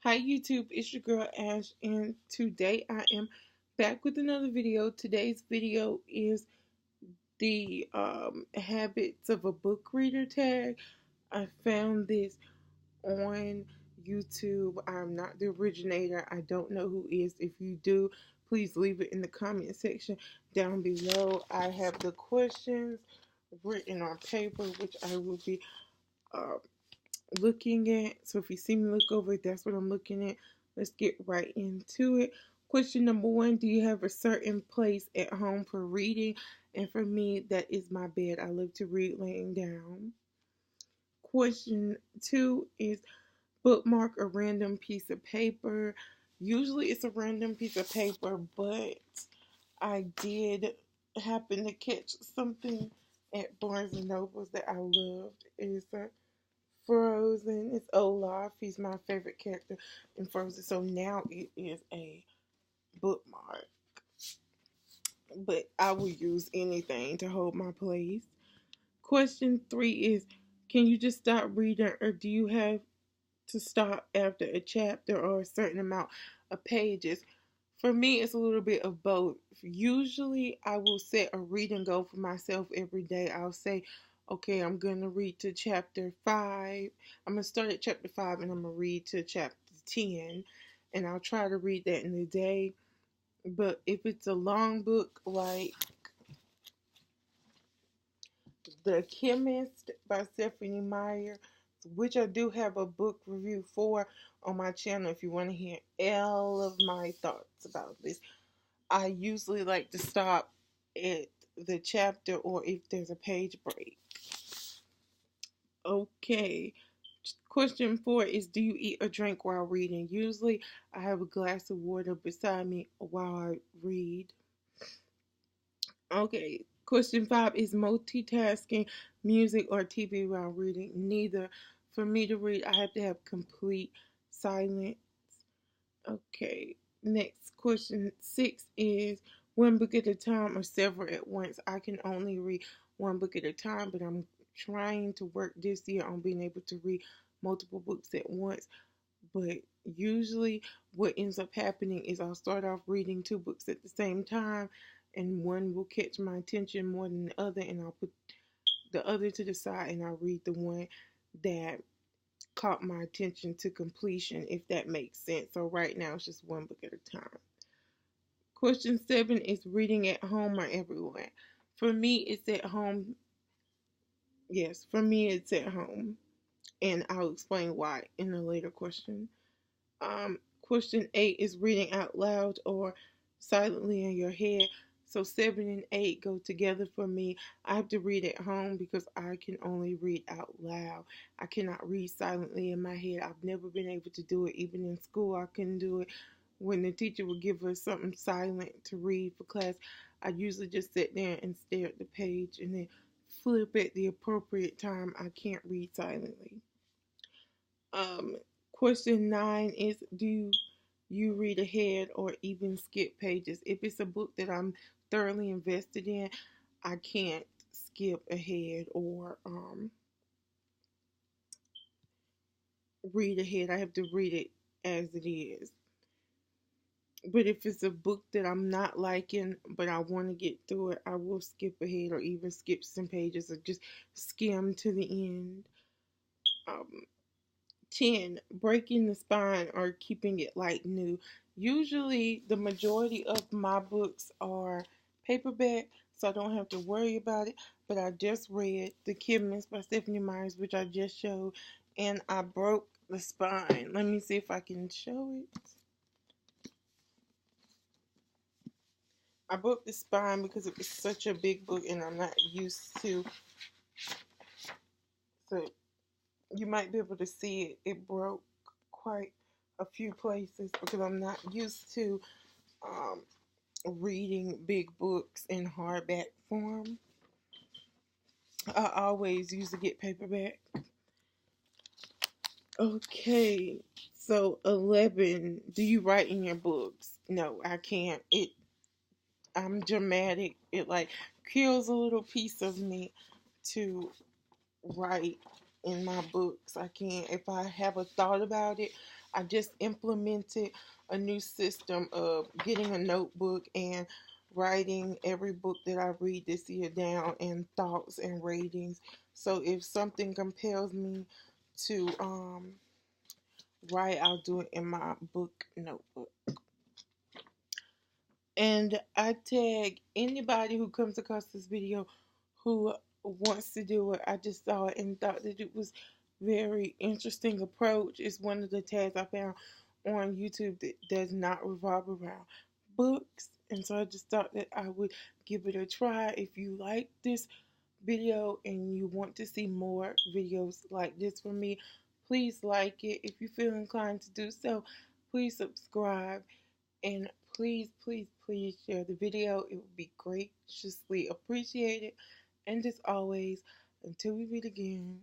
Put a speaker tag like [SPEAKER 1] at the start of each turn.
[SPEAKER 1] Hi YouTube, it's your girl Ash, and today I am back with another video. Today's video is the habits of a book reader tag. I found this on YouTube. I'm not the originator. I don't know who is. If you do, please leave it in the comment section down below. I have the questions written on paper, which I will be uh, looking at. So if you see me look over it, that's what I'm looking at. Let's get right into it. Question number one, do you have a certain place at home for reading? And for me, that is my bed. I love to read laying down. Question two is bookmark a random piece of paper. Usually it's a random piece of paper, but I did happen to catch something at Barnes and Nobles that I loved. It's a Frozen. It's Olaf. He's my favorite character in Frozen. So now it is a bookmark. But I will use anything to hold my place. Question three is, can you just stop reading, or do you have to stop after a chapter or a certain amount of pages? For me, it's a little bit of both. Usually, I will set a reading goal for myself every day. I'll say, okay, I'm going to read to chapter 5. I'm going to start at chapter 5 and I'm going to read to chapter 10. And I'll try to read that in a day. But if it's a long book like The Chemist by Stephanie Meyer, which I do have a book review for on my channel if you want to hear all of my thoughts about this. I usually like to stop at the chapter or if there's a page break. Okay. Question four is, do you eat or drink while reading? Usually I have a glass of water beside me while I read. Okay. Question five is multitasking music or TV while reading? Neither. For me to read, I have to have complete silence. Okay. Next, question six is, one book at a time or several at once? I can only read one book at a time, but I'm trying to work this year on being able to read multiple books at once. But usually, what ends up happening is I'll start off reading two books at the same time, and one will catch my attention more than the other, and I'll put the other to the side and I'll read the one that caught my attention to completion, if that makes sense. So right now it's just one book at a time. Question seven is, reading at home or everywhere? For me, it's at home. Yes, for me, it's at home. And I'll explain why in a later question. Question eight is, reading out loud or silently in your head? So seven and eight go together for me. I have to read at home because I can only read out loud. I cannot read silently in my head. I've never been able to do it. Even in school, I couldn't do it. When the teacher would give us something silent to read for class, I usually just sit there and stare at the page and then flip at the appropriate time. I can't read silently. Um, Question nine is, do you read ahead or even skip pages? If it's a book that I'm thoroughly invested in, I can't skip ahead or read ahead. I have to read it as it is. But if it's a book that I'm not liking, but I want to get through it, I will skip ahead or even skip some pages or just skim to the end. Um, 10, breaking the spine or keeping it like new. Usually, the majority of my books are paperback, so I don't have to worry about it. But I just read The Chemist by Stephanie Meyer, which I just showed, and I broke the spine. Let me see if I can show it. I broke the spine because it was such a big book and I'm not used to. So you might be able to see it. It broke quite a few places because I'm not used to um, reading big books in hardback form. I always used to get paperback. Okay, so 11. Do you write in your books? No, I can't. I'm dramatic. It like kills a little piece of me to write in my books. I can't. If I have a thought about it, I just implemented a new system of getting a notebook and writing every book that I read this year down and thoughts and ratings. So if something compels me to write, I'll do it in my book notebook. And I tag anybody who comes across this video who wants to do it. I just saw it and thought that it was very interesting approach. It's one of the tags I found on YouTube that does not revolve around books. And so I just thought that I would give it a try. If you like this video and you want to see more videos like this from me, please like it. If you feel inclined to do so, please subscribe. And please, please, please share the video. It would be graciously appreciated. And as always, until we meet again,